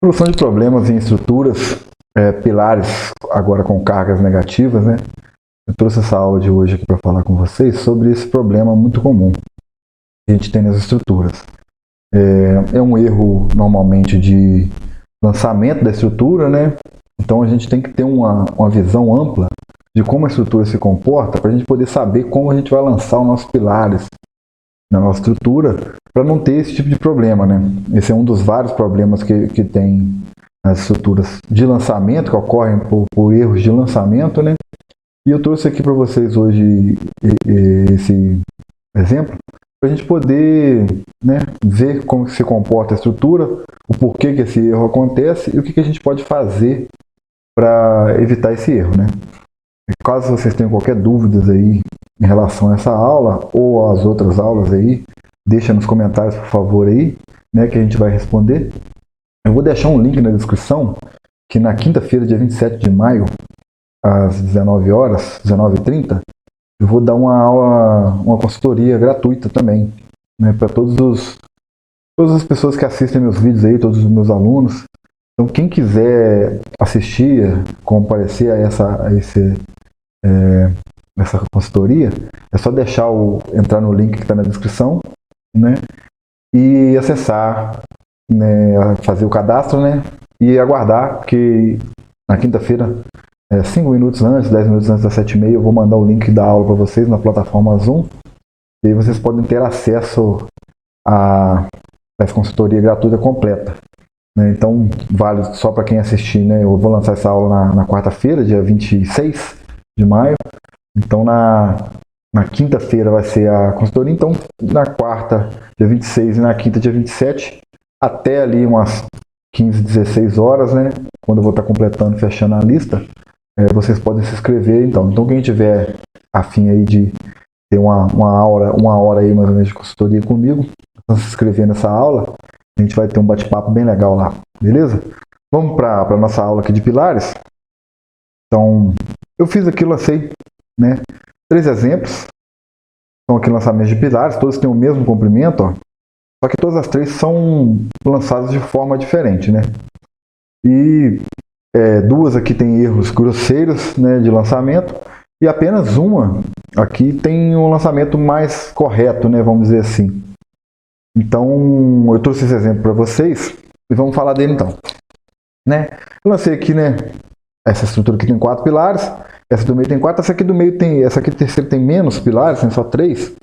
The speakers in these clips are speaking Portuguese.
Solução de problemas em estruturas, pilares, agora com cargas negativas, né? Eu trouxe essa aula de hoje aqui para falar com vocês sobre esse problema muito comum que a gente tem nas estruturas. É um erro, normalmente, de lançamento da estrutura, né? Então a gente tem que ter uma visão ampla de como a estrutura se comporta para a gente poder saber como a gente vai lançar os nossos pilares na nossa estrutura para não ter esse tipo de problema, né? Esse é um dos vários problemas que tem nas estruturas de lançamento, que ocorrem por erros de lançamento, né? E eu trouxe aqui para vocês hoje esse exemplo para a gente poder, né, ver como se comporta a estrutura, o porquê que esse erro acontece e o que a gente pode fazer para evitar esse erro, né? Caso vocês tenham qualquer dúvida aí em relação a essa aula ou às outras aulas aí, deixa nos comentários, por favor, aí, né, que a gente vai responder. Eu vou deixar um link na descrição, que na quinta-feira, dia 27 de maio, às 19 horas, 19h30, eu vou dar uma aula, uma consultoria gratuita também, né, para todas as pessoas que assistem meus vídeos aí, todos os meus alunos. Então, quem quiser assistir, comparecer a essa consultoria, é só entrar no link que está na descrição, né, e acessar, né, fazer o cadastro, né, e aguardar que na quinta-feira, 5 minutos antes, 10 minutos antes das 7h30, eu vou mandar o link da aula para vocês na plataforma Zoom, e aí vocês podem ter acesso a essa consultoria gratuita completa. Então, vale só para quem assistir, né? Eu vou lançar essa aula na quarta-feira, dia 26 de maio. Então, na quinta-feira vai ser a consultoria. Então, na quarta, dia 26 e na quinta, dia 27, até ali umas 15, 16 horas, né? Quando eu vou estar completando, fechando a lista, vocês podem se inscrever. Então quem tiver afim aí de ter uma hora aí mais ou menos de consultoria comigo, se inscrever nessa aula, a gente vai ter um bate-papo bem legal lá, beleza? Vamos para a nossa aula aqui de pilares. Então, eu fiz aqui, lancei, né, 3 exemplos. São aqui lançamentos de pilares, todos têm o mesmo comprimento, ó, só que todas as 3 são lançadas de forma diferente, né? E 2 aqui tem erros grosseiros, né, de lançamento, e apenas uma aqui tem um lançamento mais correto, né, vamos dizer assim. Então, eu trouxe esse exemplo para vocês e vamos falar dele então. Né? Eu lancei aqui, né, essa estrutura aqui tem 4 pilares, essa do meio tem 4, essa aqui do meio tem, essa aqui terceira tem menos pilares, tem só 3,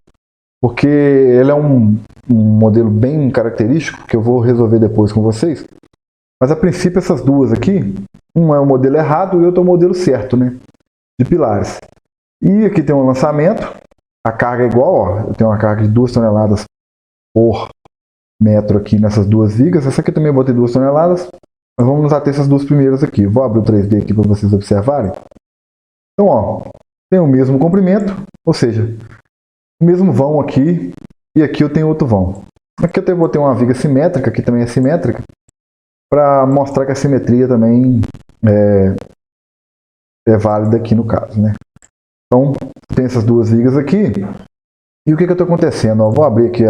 porque ele é um modelo bem característico que eu vou resolver depois com vocês. Mas a princípio essas duas aqui, um é o modelo errado e outro é o modelo certo, né, de pilares. E aqui tem um lançamento, a carga é igual, ó, eu tenho uma carga de 2 toneladas por metro aqui nessas 2 vigas. Essa aqui também eu botei 2 toneladas. Mas vamos nos ater essas 2 primeiras aqui. Vou abrir o 3D aqui para vocês observarem. Então, ó, tem o mesmo comprimento, ou seja, o mesmo vão aqui e aqui eu tenho outro vão. Aqui eu botei uma viga simétrica, aqui também é simétrica, para mostrar que a simetria também é válida aqui no caso, né? Então, tem essas 2 vigas aqui. E o que está acontecendo? Eu vou abrir aqui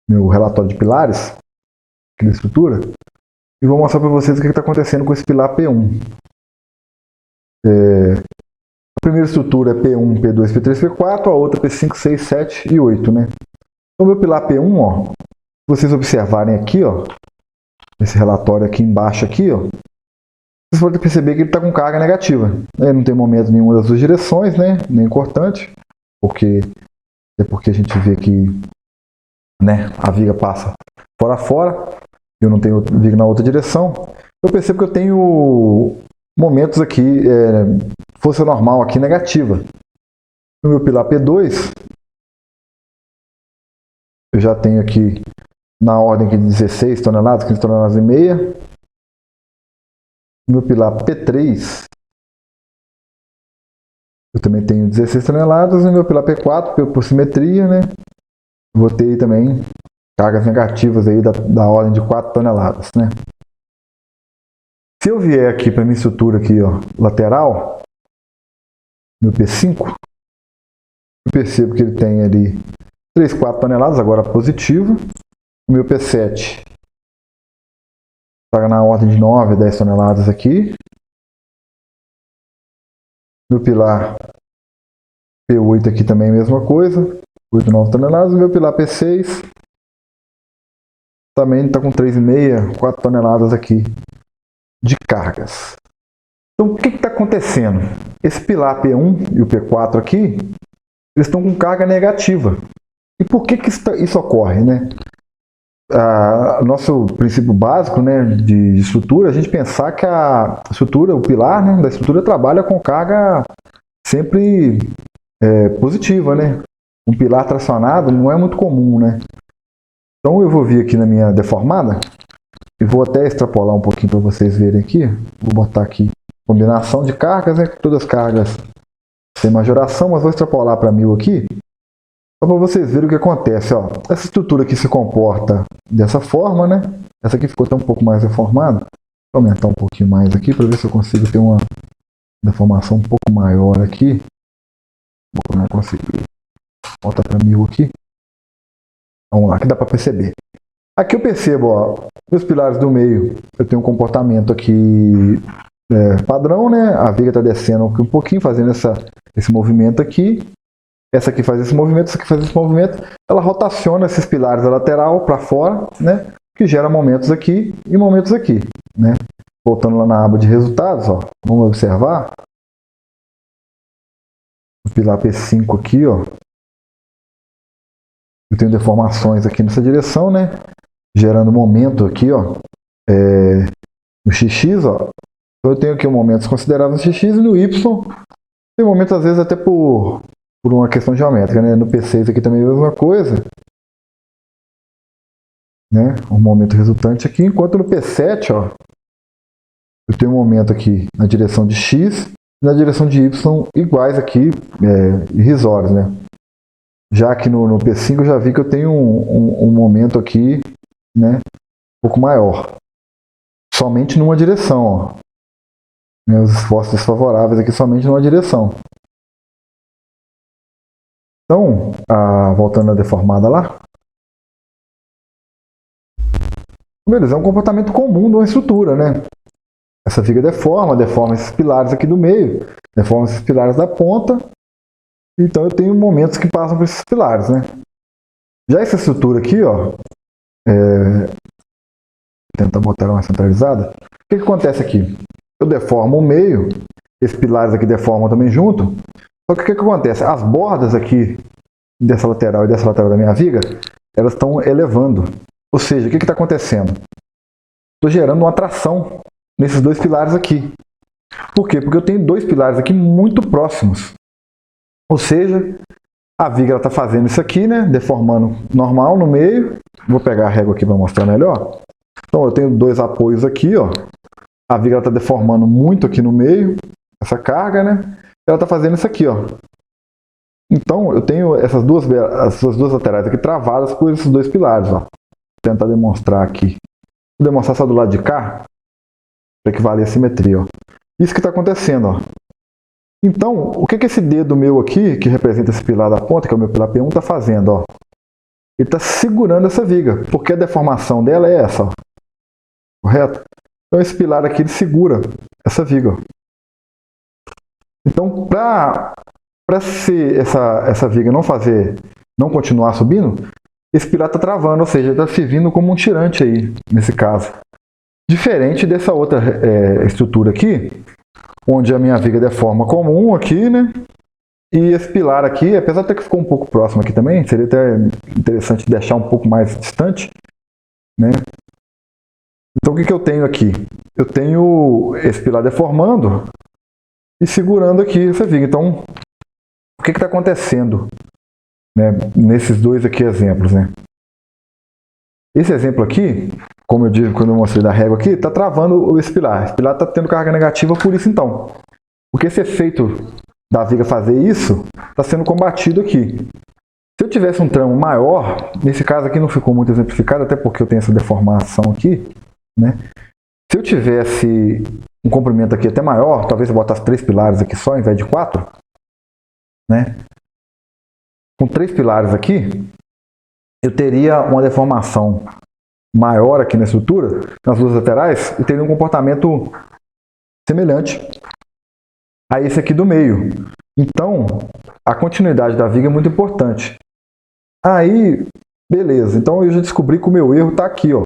meu relatório de pilares, aqui da estrutura, e vou mostrar para vocês o que está acontecendo com esse pilar P1. A primeira estrutura é P1, P2, P3, P4, a outra P5, 6, 7 e 8, né? Então, meu pilar P1, ó, se vocês observarem aqui, ó, esse relatório aqui embaixo, aqui, ó, vocês podem perceber que ele está com carga negativa. Ele não tem momento em nenhuma das 2 direções, né? Nem cortante, porque a gente vê que, né, a viga passa fora a fora, eu não tenho viga na outra direção. Eu percebo que eu tenho momentos aqui, força normal aqui negativa. No meu pilar P2, eu já tenho aqui na ordem de 16 toneladas, 15 toneladas e meia. No meu pilar P3, eu também tenho 16 toneladas. No meu pilar P4, por simetria, né, vou ter também cargas negativas aí da ordem de 4 toneladas, né? Se eu vier aqui para minha estrutura aqui, ó, lateral, meu P5, eu percebo que ele tem ali 3, 4 toneladas, agora positivo. O meu P7 está na ordem de 9 a 10 toneladas aqui. Meu pilar P8 aqui também a mesma coisa, 8, 9 toneladas. O meu pilar P6 também está com 3,5, 4 toneladas aqui de cargas. Então o que está acontecendo? Esse pilar P1 e o P4 aqui, eles estão com carga negativa. E por que isso ocorre, né? Nosso princípio básico, né, de estrutura, a gente pensar que a estrutura, o pilar, né, da estrutura trabalha com carga sempre positiva, né? Um pilar tracionado não é muito comum, né? Então eu vou vir aqui na minha deformada e vou até extrapolar um pouquinho para vocês verem aqui. Vou botar aqui combinação de cargas, né? Todas as cargas sem majoração, mas vou extrapolar para 1000 aqui. Só para vocês verem o que acontece, ó. Essa estrutura aqui se comporta dessa forma, né? Essa aqui ficou até um pouco mais deformada. Vou aumentar um pouquinho mais aqui para ver se eu consigo ter uma deformação um pouco maior aqui. Não consegui. Volta para 1000 aqui. Vamos lá, que dá para perceber. Aqui eu percebo, ó, meus pilares do meio, eu tenho um comportamento aqui padrão, né? A viga está descendo aqui um pouquinho, fazendo esse movimento aqui. Essa aqui faz esse movimento, essa aqui faz esse movimento. Ela rotaciona esses pilares da lateral para fora, né? Que gera momentos aqui e momentos aqui, né? Voltando lá na aba de resultados, ó, vamos observar. O pilar P5 aqui, ó. Eu tenho deformações aqui nessa direção, né? Gerando momento aqui, ó. No XX, ó. Então eu tenho aqui momentos consideráveis no XX e no Y. Tem momentos, às vezes, até por uma questão geométrica, né? No P6 aqui também é a mesma coisa. Né? Um momento resultante aqui. Enquanto no P7, ó, eu tenho um momento aqui na direção de X e na direção de Y iguais aqui, irrisórios, né? Já que no P5 eu já vi que eu tenho um momento aqui, né, um pouco maior. Somente numa direção, ó. Os esforços desfavoráveis aqui somente numa direção. Então, voltando à deformada lá. Beleza, é um comportamento comum de uma estrutura, né? Essa viga deforma esses pilares aqui do meio, deforma esses pilares da ponta. Então eu tenho momentos que passam por esses pilares, né? Já essa estrutura aqui, ó, vou tentar botar ela mais centralizada. O que acontece aqui? Eu deformo o meio, esses pilares aqui deformam também junto. Só que o que acontece? As bordas aqui dessa lateral e dessa lateral da minha viga, elas estão elevando. Ou seja, o que está acontecendo? Estou gerando uma tração nesses dois pilares aqui. Por quê? Porque eu tenho dois pilares aqui muito próximos. Ou seja, a viga está fazendo isso aqui, né? Deformando normal no meio. Vou pegar a régua aqui para mostrar melhor. Então eu tenho dois apoios aqui, ó. A viga está deformando muito aqui no meio, essa carga, né? Ela está fazendo isso aqui, ó. Então eu tenho essas duas laterais aqui travadas por esses dois pilares, ó. Vou tentar demonstrar aqui. Vou demonstrar só do lado de cá, para equivaler a simetria, ó. Isso que está acontecendo, ó. Então, o que esse dedo meu aqui, que representa esse pilar da ponta, que é o meu pilar P1, está fazendo? Ó? Ele está segurando essa viga, porque a deformação dela é essa. Ó. Correto? Então, esse pilar aqui ele segura essa viga. Ó. Então, para essa viga não continuar subindo, esse pilar está travando, ou seja, está servindo como um tirante aí, nesse caso. Diferente dessa outra estrutura aqui, onde a minha viga deforma comum aqui, né? E esse pilar aqui, apesar de ter que ficou um pouco próximo aqui também, seria até interessante deixar um pouco mais distante, né? Então o que eu tenho aqui? Eu tenho esse pilar deformando e segurando aqui essa viga. Então, o que está acontecendo, né, nesses dois aqui exemplos, né? Esse exemplo aqui, como eu disse quando eu mostrei da régua aqui, está travando esse pilar. Esse pilar está tendo carga negativa por isso então. Porque esse efeito da viga fazer isso está sendo combatido aqui. Se eu tivesse um tramo maior, nesse caso aqui não ficou muito exemplificado, até porque eu tenho essa deformação aqui, né? Se eu tivesse um comprimento aqui até maior, talvez eu botasse 3 pilares aqui só, ao invés de 4, né? Com 3 pilares aqui, eu teria uma deformação maior aqui na estrutura, nas duas laterais, e teria um comportamento semelhante a esse aqui do meio. Então, a continuidade da viga é muito importante. Aí, beleza. Então, eu já descobri que o meu erro está aqui, ó.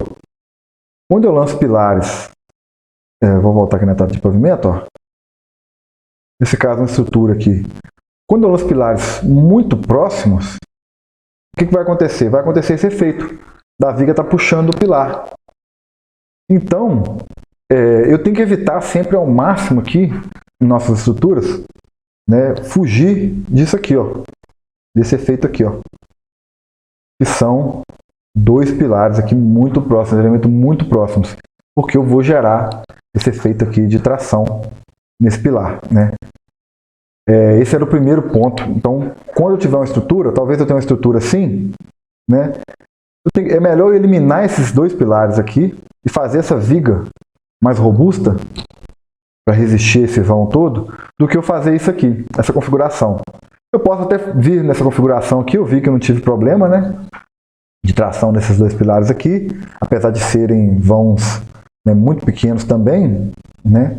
Quando eu lanço pilares, vou voltar aqui na etapa de pavimento, ó. Nesse caso, uma estrutura aqui. Quando eu lanço pilares muito próximos, o que vai acontecer? Vai acontecer esse efeito da viga estar puxando o pilar. Então, eu tenho que evitar sempre ao máximo aqui, em nossas estruturas, né, fugir disso aqui, ó, desse efeito aqui, ó, que são dois pilares aqui muito próximos, elementos muito próximos, porque eu vou gerar esse efeito aqui de tração nesse pilar, né? Esse era o primeiro ponto. Então, quando eu tiver uma estrutura, talvez eu tenha uma estrutura assim, né? É melhor eu eliminar esses dois pilares aqui e fazer essa viga mais robusta para resistir esse vão todo, do que eu fazer isso aqui, essa configuração. Eu posso até vir nessa configuração aqui, eu vi que eu não tive problema, né, de tração nesses dois pilares aqui, apesar de serem vãos, né, muito pequenos também, né,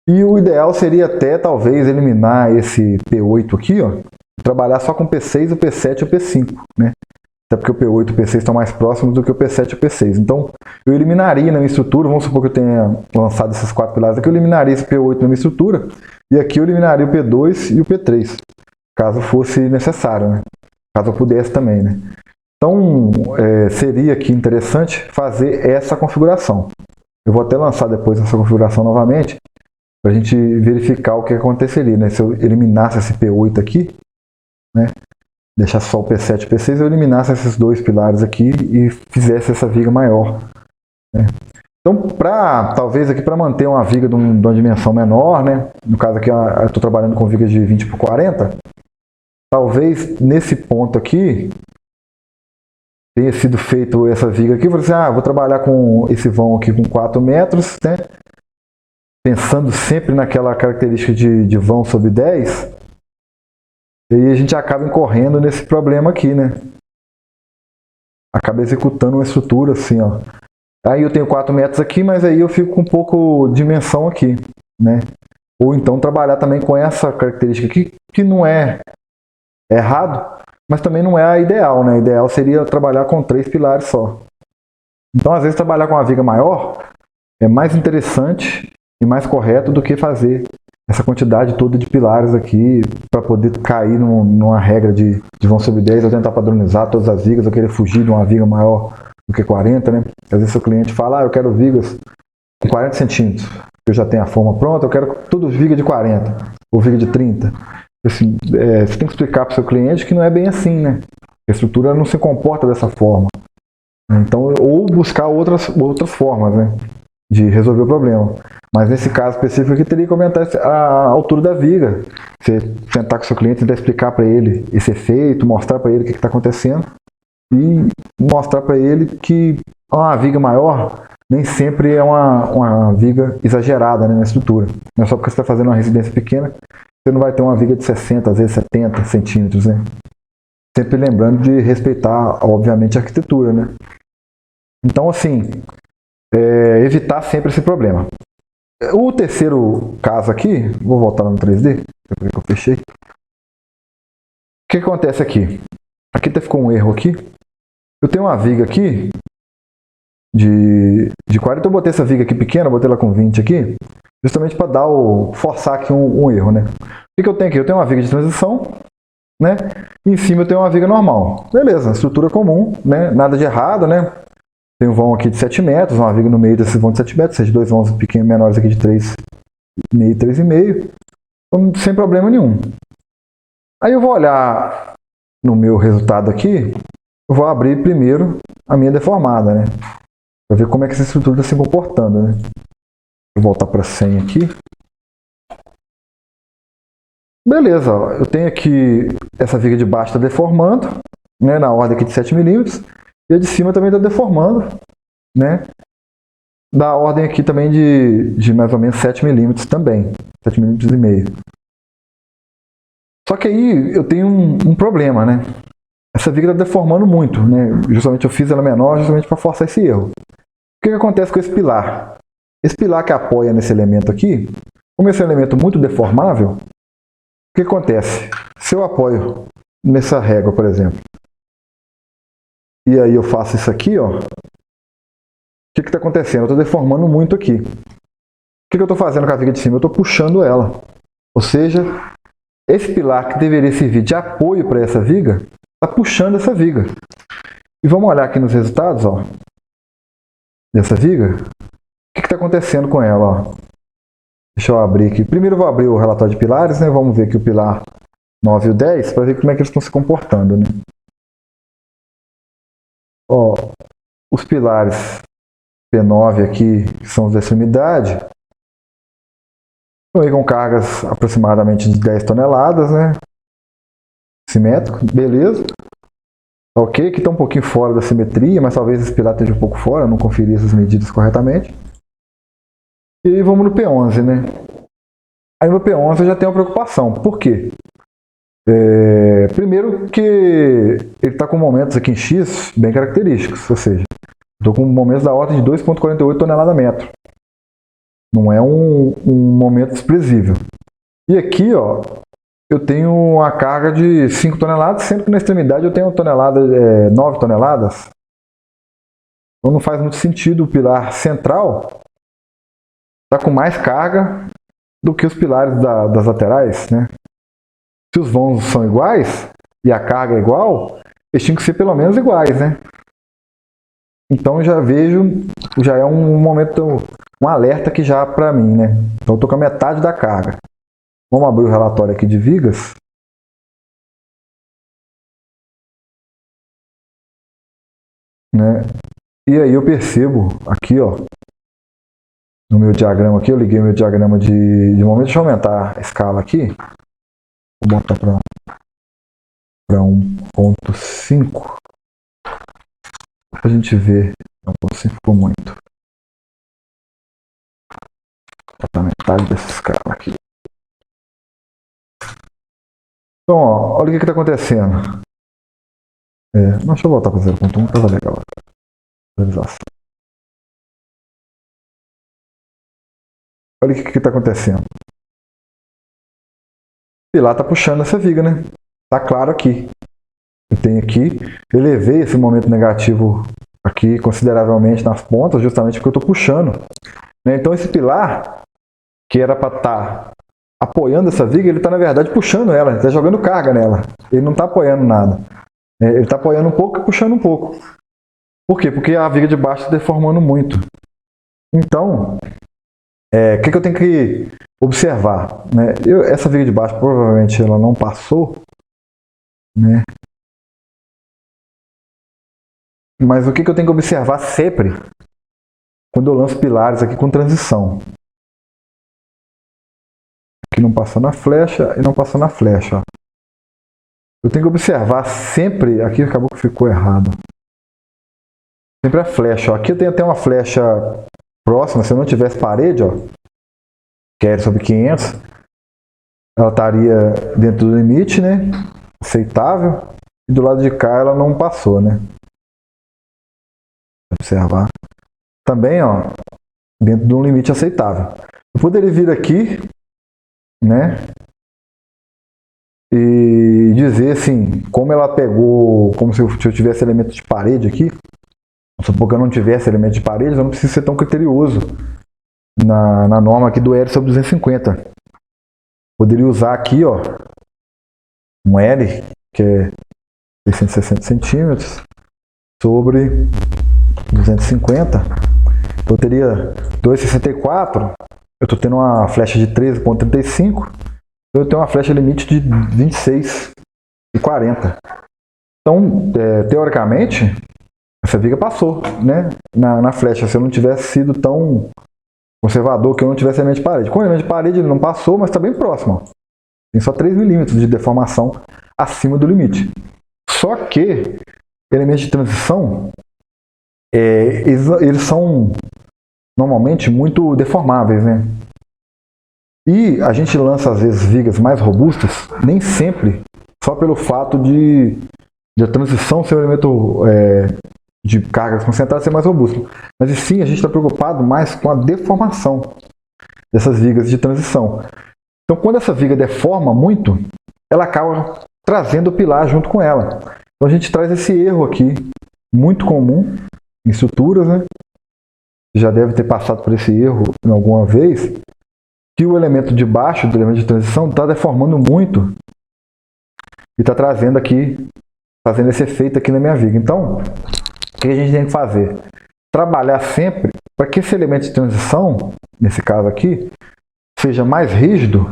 e o ideal seria até talvez eliminar esse P8 aqui, ó, e trabalhar só com o P6, o P7 e o P5, né. Até porque o P8 e o P6 estão mais próximos do que o P7 e o P6. Então, eu eliminaria na minha estrutura, vamos supor que eu tenha lançado esses quatro pilares aqui, eu eliminaria esse P8 na minha estrutura, e aqui eu eliminaria o P2 e o P3, caso fosse necessário, né? Caso eu pudesse também, né? Então, seria aqui interessante fazer essa configuração. Eu vou até lançar depois essa configuração novamente, para a gente verificar o que aconteceria, né? Se eu eliminasse esse P8 aqui, né? Deixar só o P7 e o P6, eu eliminasse esses dois pilares aqui e fizesse essa viga maior, né? Então, talvez aqui para manter uma viga de uma dimensão menor, né? No caso aqui eu estou trabalhando com vigas de 20 por 40, talvez nesse ponto aqui tenha sido feito essa viga aqui, eu falei assim, vou trabalhar com esse vão aqui com 4 metros, né? Pensando sempre naquela característica de vão sobre 10, e aí a gente acaba incorrendo nesse problema aqui, né? Acaba executando uma estrutura assim, ó. Aí eu tenho 4 metros aqui, mas aí eu fico com um pouco de dimensão aqui, né? Ou então trabalhar também com essa característica aqui, que não é errado, mas também não é a ideal, né? O ideal seria trabalhar com 3 pilares só. Então, às vezes, trabalhar com uma viga maior é mais interessante e mais correto do que fazer essa quantidade toda de pilares aqui para poder cair numa regra de vão sobre 10, eu tentar padronizar todas as vigas, eu querer fugir de uma viga maior do que 40, né? Às vezes o cliente fala, eu quero vigas com 40 centímetros, eu já tenho a forma pronta, eu quero tudo viga de 40 ou viga de 30. Assim, você tem que explicar para o seu cliente que não é bem assim, né? A estrutura não se comporta dessa forma. Então, ou buscar outras formas, né, de resolver o problema. Mas nesse caso específico aqui, teria que aumentar a altura da viga. Você sentar com o seu cliente, tentar explicar para ele esse efeito, mostrar para ele o que está acontecendo e mostrar para ele que uma viga maior nem sempre é uma viga exagerada, né, na estrutura. Não é só porque você está fazendo uma residência pequena, você não vai ter uma viga de 60, às vezes 70 centímetros, né? Sempre lembrando de respeitar, obviamente, a arquitetura, né? Então, assim, evitar sempre esse problema. O terceiro caso aqui, vou voltar lá no 3D, porque eu fechei. O que acontece aqui? Aqui ficou um erro aqui. Eu tenho uma viga aqui de 40, eu botei essa viga aqui pequena, botei ela com 20 aqui, justamente para forçar aqui um erro, né? O que eu tenho aqui? Eu tenho uma viga de transição, né? E em cima eu tenho uma viga normal. Beleza, estrutura comum, né? Nada de errado, né? Tem um vão aqui de 7 metros, uma viga no meio desse vão de 7 metros, seja dois vãos pequenos menores aqui de 3,5, 3,5, então, sem problema nenhum. Aí eu vou olhar no meu resultado aqui, eu vou abrir primeiro a minha deformada, né? Para ver como é que essa estrutura está se comportando, né? Vou voltar para 100 aqui. Beleza, ó, eu tenho aqui essa viga de baixo está deformando, né, na ordem aqui de 7 milímetros. E a de cima também está deformando, né? Da ordem aqui também de mais ou menos 7 milímetros também. 7 milímetros e meio. Só que aí eu tenho um problema, né? essa viga está deformando muito, né? Justamente eu fiz ela menor justamente para forçar esse erro. O que acontece com esse pilar? Esse pilar que apoia nesse elemento aqui, como esse é um elemento muito deformável, o que acontece? Se eu apoio nessa régua, por exemplo, e aí eu faço isso aqui, ó, o que está acontecendo? Eu estou deformando muito aqui. O que eu estou fazendo com a viga de cima? Eu estou puxando ela. Ou seja, esse pilar que deveria servir de apoio para essa viga, está puxando essa viga. E vamos olhar aqui nos resultados, ó, dessa viga. O que está acontecendo com ela? Ó? Deixa eu abrir aqui. Primeiro eu vou abrir o relatório de pilares, né? Vamos ver aqui o pilar 9 e o 10, para ver como é que eles estão se comportando. Né? Ó, os pilares P9 aqui, que são os dessa unidade, estão aí com cargas aproximadamente de 10 toneladas, né? Simétrico, beleza. Ok, que está um pouquinho fora da simetria, mas talvez esse pilar esteja um pouco fora, não conferi essas medidas corretamente. E vamos no P11, né? Aí no P11 eu já tenho uma preocupação. Por quê? Primeiro que ele está com momentos aqui em X bem característicos, ou seja, estou com momentos da ordem de 2,48 tonelada metro. Não é um momento desprezível. E aqui, ó, eu tenho uma carga de 5 toneladas, sendo que na extremidade eu tenho 9 toneladas. Então não faz muito sentido o pilar central estar com mais carga do que os pilares das laterais, né? Se os vãos são iguais e a carga é igual, eles tinham que ser pelo menos iguais, né? Então já vejo, já é um momento, um alerta aqui já para mim, né? Então eu estou com a metade da carga. Vamos abrir o relatório aqui de vigas. Né? E aí eu percebo aqui, ó, no meu diagrama aqui, eu liguei o meu diagrama de momento. Deixa eu aumentar a escala aqui. Vou botar para 1.5. Para a gente ver. 1.5 ficou muito. Vou botar metade dessa escala aqui. Então, ó, olha o que está acontecendo. Não, deixa eu voltar para 0.1, estava legal. Visualização. Olha o que está acontecendo. O pilar está puxando essa viga, né? Está claro aqui. Eu tenho aqui, elevei esse momento negativo aqui consideravelmente nas pontas, justamente porque eu estou puxando. Né? Então esse pilar, que era para estar apoiando essa viga, ele está na verdade puxando ela, ele está jogando carga nela. Ele não está apoiando nada. Ele está apoiando um pouco e puxando um pouco. Por quê? Porque a viga de baixo está deformando muito. Então, o que eu tenho que observar? Né? Essa viga de baixo provavelmente ela não passou, né? Mas o que eu tenho que observar sempre quando eu lanço pilares aqui com transição? Aqui não passou na flecha e não passou na flecha. Ó. Eu tenho que observar sempre, aqui acabou que ficou errado. Sempre a flecha. Ó. Aqui eu tenho até uma flecha próxima, se eu não tivesse parede, ó, que é sobre 500, ela estaria dentro do limite, né? Aceitável. E do lado de cá ela não passou, né? Observar. Também, ó, dentro de um limite aceitável. Eu poderia vir aqui, né? E dizer assim, como ela pegou, como se eu tivesse elemento de parede aqui. Supor que eu não tivesse elemento de parede, eu não preciso ser tão criterioso na norma aqui do L sobre 250. Poderia usar aqui, ó, um L, que é 660 centímetros, sobre 250. Eu teria 2,64. Eu estou tendo uma flecha de 13,35. Eu tenho uma flecha limite de 26,40. Então, teoricamente, essa viga passou, né? Na flecha, se eu não tivesse sido tão conservador, que eu não tivesse elemento de parede. Com elemento de parede ele não passou, mas está bem próximo. Ó. Tem só 3 milímetros de deformação acima do limite. Só que elementos de transição, eles são normalmente muito deformáveis, né? E a gente lança às vezes vigas mais robustas, nem sempre, só pelo fato de de a transição ser um elemento de cargas concentradas ser mais robusto. Mas sim, a gente está preocupado mais com a deformação dessas vigas de transição. Então, quando essa viga deforma muito, ela acaba trazendo o pilar junto com ela. Então, a gente traz esse erro aqui, muito comum em estruturas, né? Já deve ter passado por esse erro em alguma vez, que o elemento de baixo do elemento de transição está deformando muito e está trazendo aqui, fazendo esse efeito aqui na minha viga. Então, o que a gente tem que fazer? Trabalhar sempre para que esse elemento de transição, nesse caso aqui, seja mais rígido,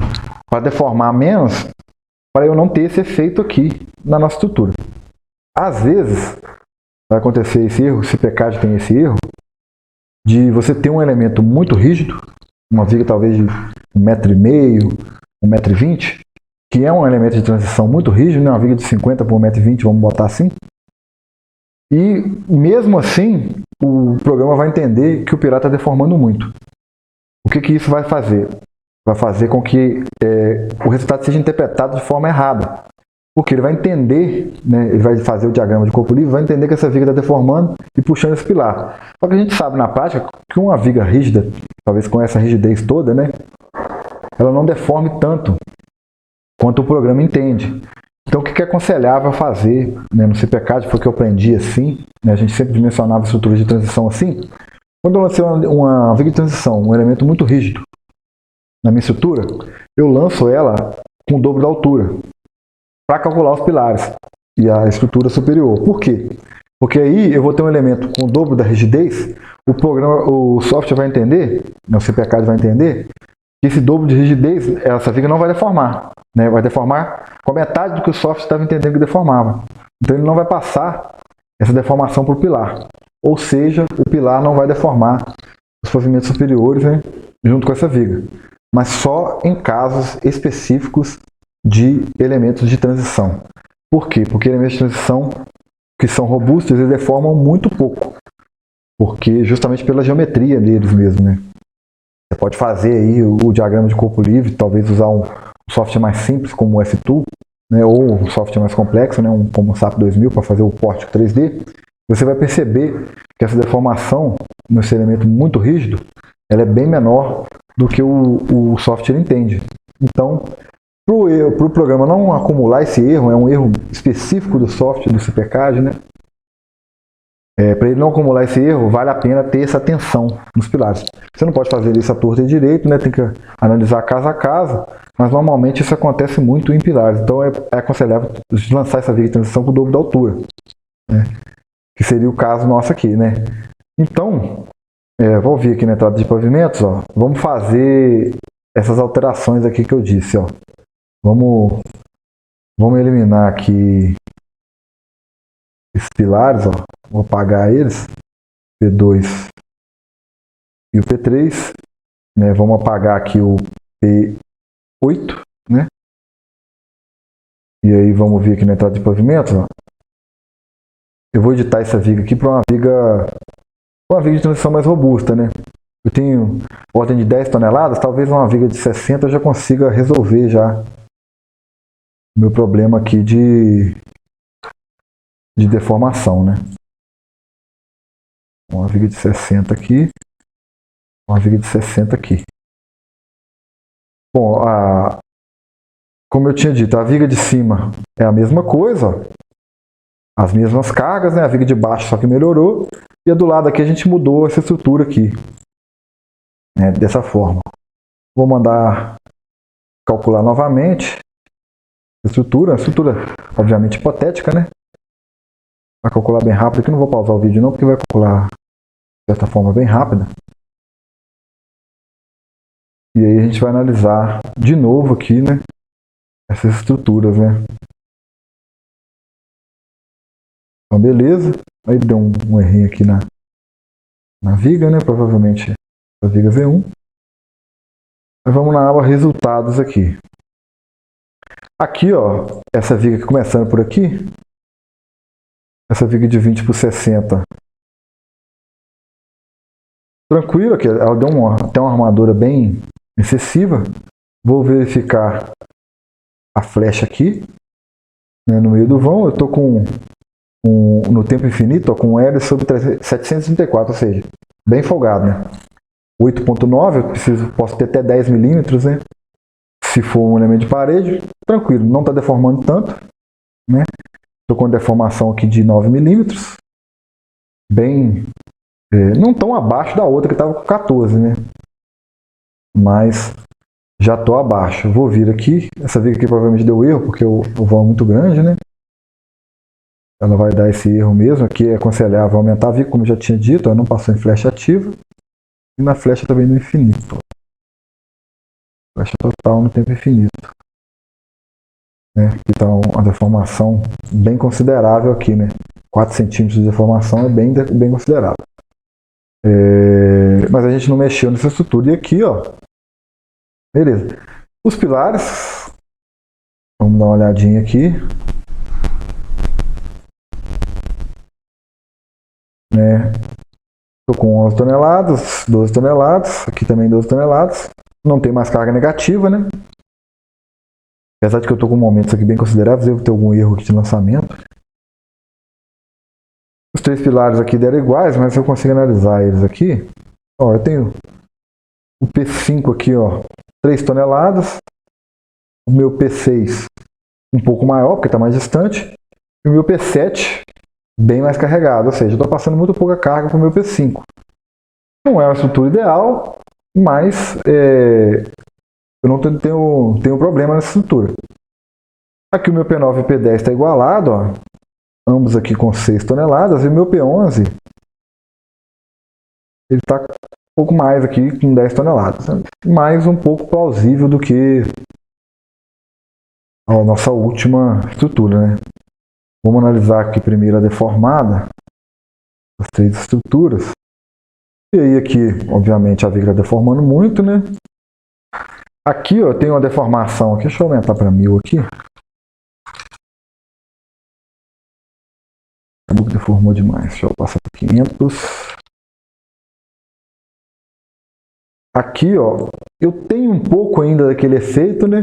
para deformar menos, para eu não ter esse efeito aqui na nossa estrutura. Às vezes, vai acontecer esse erro, se pecado tem esse erro, de você ter um elemento muito rígido, uma viga talvez de 1,5 m, 1,20 m, que é um elemento de transição muito rígido, né? Uma viga de 50 por 1,20 m, vamos botar assim. E mesmo assim, o programa vai entender que o pilar está deformando muito. O que isso vai fazer? Vai fazer com que o resultado seja interpretado de forma errada. Porque ele vai entender, né, ele vai fazer o diagrama de corpo livre, vai entender que essa viga está deformando e puxando esse pilar. Só que a gente sabe na prática que uma viga rígida, talvez com essa rigidez toda, né, ela não deforme tanto quanto o programa entende. Então o que é aconselhável fazer, né, no CPCAD, foi o que eu aprendi assim, né, a gente sempre dimensionava estruturas de transição assim. Quando eu lancei uma viga de transição, um elemento muito rígido na minha estrutura, eu lanço ela com o dobro da altura, para calcular os pilares e a estrutura superior. Por quê? Porque aí eu vou ter um elemento com o dobro da rigidez, o software vai entender, o CPCAD vai entender, que esse dobro de rigidez, essa viga não vai deformar. Né? Vai deformar com a metade do que o software estava entendendo que deformava. Então ele não vai passar essa deformação para o pilar. Ou seja, o pilar não vai deformar os pavimentos superiores, né, junto com essa viga. Mas só em casos específicos de elementos de transição. Por quê? Porque elementos de transição que são robustos, eles deformam muito pouco. Porque justamente pela geometria deles mesmo, né? Você pode fazer aí o diagrama de corpo livre, talvez usar um software mais simples como o F-Tool, né? Ou um software mais complexo, né? Como o SAP 2000 para fazer o pórtico 3D. Você vai perceber que essa deformação nesse elemento muito rígido, ela é bem menor do que o software entende. Então, para o programa não acumular esse erro, é um erro específico do software, do CPCAD, né? Para ele não acumular esse erro, vale a pena ter essa atenção nos pilares. Você não pode fazer isso à torta e direito, né? Tem que analisar caso a caso, mas normalmente isso acontece muito em pilares. Então é aconselhável lançar essa viga de transição com o dobro da altura, né? Que seria o caso nosso aqui, né? Então, vou vir aqui na entrada de pavimentos, ó. Vamos fazer essas alterações aqui que eu disse, ó. Vamos eliminar aqui esses pilares, ó. Vou apagar eles, P2 e o P3, né? Vamos apagar aqui o P8, né? E aí vamos vir aqui na entrada de pavimentos, ó. Eu vou editar essa viga aqui para uma viga de transição mais robusta, né? Eu tenho ordem de 10 toneladas, talvez uma viga de 60 eu já consiga resolver já o meu problema aqui de deformação, né? Uma viga de 60 aqui, uma viga de 60 aqui. Bom, como eu tinha dito, a viga de cima é a mesma coisa, ó. As mesmas cargas, né? A viga de baixo só que melhorou. E a do lado aqui a gente mudou essa estrutura aqui, né? Dessa forma. Vou mandar calcular novamente a estrutura obviamente hipotética, né? Vai calcular bem rápido aqui, não vou pausar o vídeo não, porque vai calcular de certa forma bem rápida. E aí a gente vai analisar de novo aqui, né? Essas estruturas, né? Então, beleza. Aí deu um errinho aqui na viga, né? Provavelmente a viga V1. Aí vamos na aba resultados aqui. Aqui, ó, essa viga aqui, começando por aqui, essa viga de 20 por 60. Tranquilo, aqui, ela deu até uma armadura bem excessiva. Vou verificar a flecha aqui, né, no meio do vão. Eu estou com no tempo infinito, ó, com L sobre 734, ou seja, bem folgado, né? 8.9, eu posso ter até 10 milímetros, né? Se for um elemento de parede, tranquilo, não está deformando tanto, né? Estou com deformação aqui de 9 milímetros, bem, não tão abaixo da outra que estava com 14, né? Mas já estou abaixo. Vou vir aqui, essa viga aqui provavelmente deu erro, porque o vão é muito grande, né? Ela vai dar esse erro mesmo, aqui é aconselhável aumentar a viga, como eu já tinha dito, ela não passou em flecha ativa, e na flecha também no infinito. Flecha total no tempo infinito. Né? Então, a deformação bem considerável aqui, né? 4 centímetros de deformação é bem considerável. Mas a gente não mexeu nessa estrutura. E aqui, ó, beleza. Os pilares, vamos dar uma olhadinha aqui. Né? Estou com 11 toneladas, 12 toneladas, aqui também 12 toneladas. Não tem mais carga negativa, né? Apesar de que eu estou com momentos aqui bem consideráveis, devo ter algum erro aqui de lançamento. Os 3 pilares aqui deram iguais, mas eu consigo analisar eles aqui. Ó, eu tenho o P5 aqui, ó, 3 toneladas. O meu P6 um pouco maior, porque está mais distante. E o meu P7 bem mais carregado, ou seja, eu estou passando muito pouca carga para o meu P5. Não é uma estrutura ideal, mas eu não tenho problema nessa estrutura. Aqui o meu P9 e o P10 está igualado, ó, ambos aqui com 6 toneladas, e o meu P11 ele está um pouco mais aqui, com 10 toneladas. Mais um pouco plausível do que a nossa última estrutura, né? Vamos analisar aqui primeiro a deformada, as 3 estruturas. E aí aqui, obviamente, a viga está deformando muito, né? Aqui, ó, eu tenho uma deformação aqui, deixa eu aumentar para 1000 aqui. Acabou que deformou demais, deixa eu passar para 500. Aqui, ó, eu tenho um pouco ainda daquele efeito, né?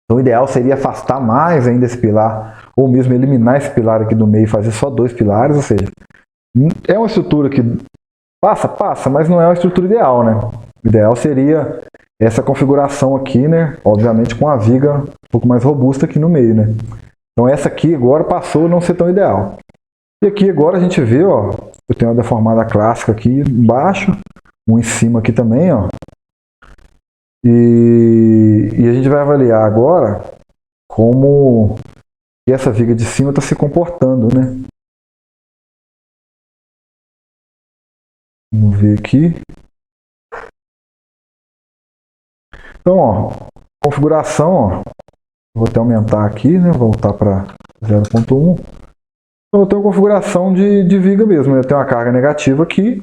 Então, o ideal seria afastar mais ainda esse pilar, ou mesmo eliminar esse pilar aqui do meio e fazer só 2 pilares, ou seja, é uma estrutura que passa, mas não é uma estrutura ideal, né? O ideal seria essa configuração aqui, né? Obviamente com a viga um pouco mais robusta aqui no meio, né? Então essa aqui agora passou a não ser tão ideal. E aqui agora a gente vê, ó, eu tenho uma deformada clássica aqui embaixo, um em cima aqui também, ó. E a gente vai avaliar agora como essa viga de cima está se comportando, né? Vamos ver aqui. Então, ó, configuração, ó, vou até aumentar aqui, né? Voltar para 0.1. Então, eu tenho configuração de viga mesmo. Eu tenho uma carga negativa aqui,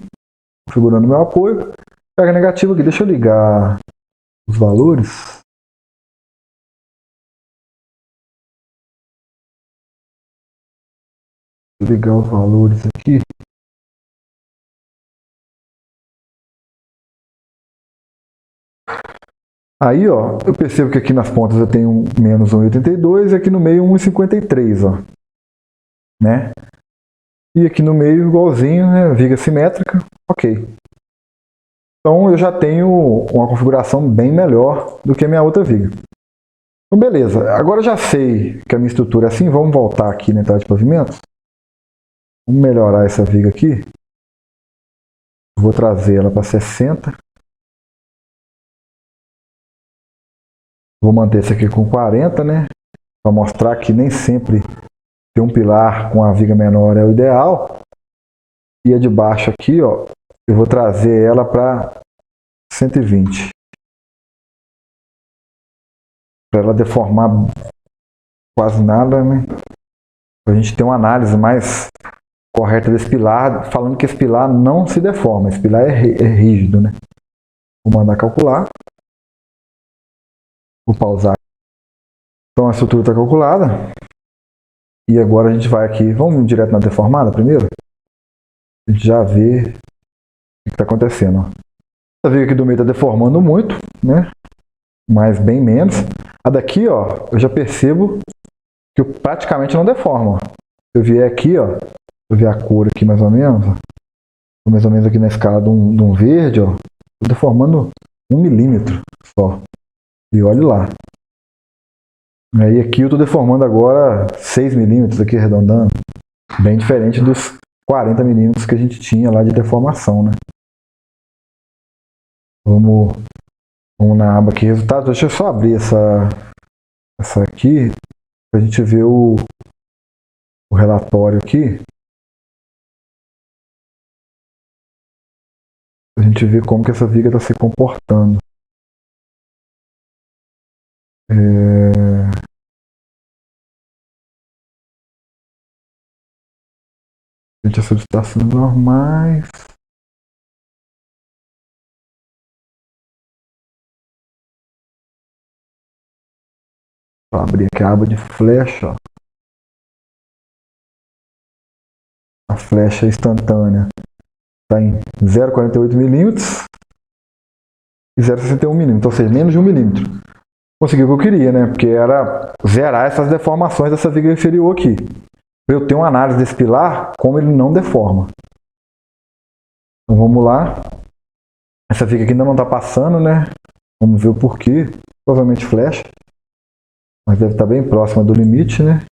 configurando meu apoio. Carga negativa aqui, deixa eu ligar os valores. Vou ligar os valores aqui. Aí, ó, eu percebo que aqui nas pontas eu tenho menos 1,82 e aqui no meio 1,53, ó. Né? E aqui no meio igualzinho, né? Viga simétrica, ok. Então eu já tenho uma configuração bem melhor do que a minha outra viga. Então beleza, agora eu já sei que a minha estrutura é assim, vamos voltar aqui na entrada de pavimentos. Vamos melhorar essa viga aqui. Vou trazer ela para 60. Vou manter esse aqui com 40, né? Para mostrar que nem sempre ter um pilar com a viga menor é o ideal. E a de baixo aqui, ó, eu vou trazer ela para 120. Para ela deformar quase nada, né? Para a gente ter uma análise mais correta desse pilar, falando que esse pilar não se deforma, esse pilar é rígido, né? Vou mandar calcular. Vou pausar. Então a estrutura está calculada. E agora a gente vai aqui, vamos direto na deformada primeiro? A gente já vê o que está acontecendo. Essa viga aqui do meio está deformando muito, né? Mas bem menos. A daqui, ó, eu já percebo que praticamente não deforma. Se eu vier aqui, ó, eu ver a cor aqui mais ou menos, ó, mais ou menos aqui na escala de um verde, ó, tô deformando 1 milímetro só. E olha lá. Aí aqui eu tô deformando agora 6 milímetros aqui arredondando, bem diferente dos 40 milímetros que a gente tinha lá de deformação, né? Vamos na aba aqui, resultados. Deixa eu só abrir essa aqui, para a gente ver o relatório aqui. Para a gente ver como que essa viga está se comportando. Gente, essas solicitações normais. Vou abrir aqui a aba de flecha. Ó. A flecha instantânea está em 0,48 milímetros e 0,61 milímetros, ou seja, menos de 1 milímetro. Consegui o que eu queria, né? Porque era zerar essas deformações dessa viga inferior aqui. Para eu ter uma análise desse pilar, como ele não deforma. Então vamos lá. Essa viga aqui ainda não está passando, né? Vamos ver o porquê. Provavelmente flecha. Mas deve estar bem próxima do limite, né?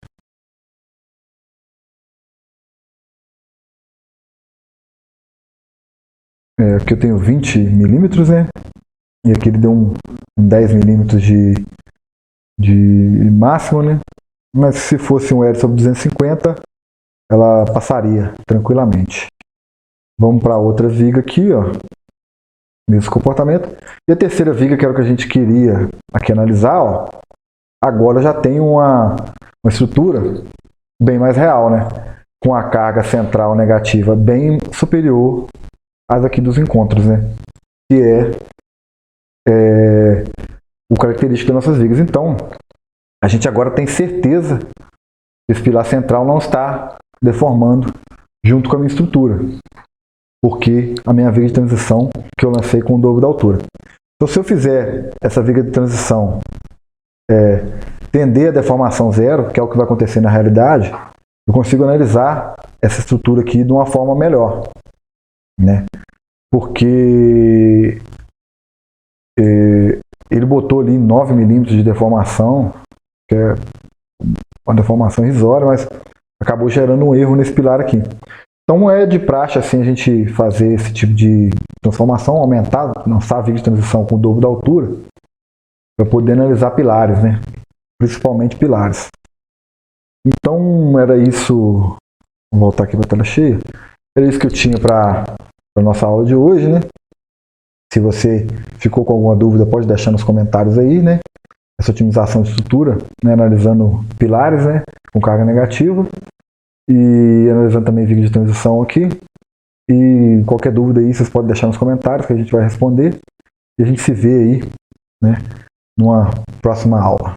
Aqui eu tenho 20 milímetros, né? E aqui ele deu um 10 milímetros de máximo, né? Mas se fosse um L sobre 250, ela passaria tranquilamente. Vamos para outra viga aqui, ó. Mesmo comportamento. E a terceira viga, que era o que a gente queria aqui analisar, ó. Agora já tem uma estrutura bem mais real, né? Com a carga central negativa bem superior às aqui dos encontros, né? Que é o característico das nossas vigas. Então, a gente agora tem certeza que esse pilar central não está deformando junto com a minha estrutura, porque a minha viga de transição que eu lancei com o dobro da altura. Então, se eu fizer essa viga de transição tender a deformação zero, que é o que vai acontecer na realidade, eu consigo analisar essa estrutura aqui de uma forma melhor, né? Porque ele botou ali 9 milímetros de deformação, que é uma deformação irrisória, mas acabou gerando um erro nesse pilar aqui. Então é de praxe assim, a gente fazer esse tipo de transformação, aumentar, lançar a viga de transição com o dobro da altura, para poder analisar pilares, né? Principalmente pilares. Então era isso, vou voltar aqui para a tela cheia, era isso que eu tinha para a nossa aula de hoje, né? Se você ficou com alguma dúvida, pode deixar nos comentários aí, né? Essa otimização de estrutura, né? Analisando pilares, né? Com carga negativa e analisando também viga de transição aqui. E qualquer dúvida aí, vocês podem deixar nos comentários que a gente vai responder. E a gente se vê aí, né? Numa próxima aula.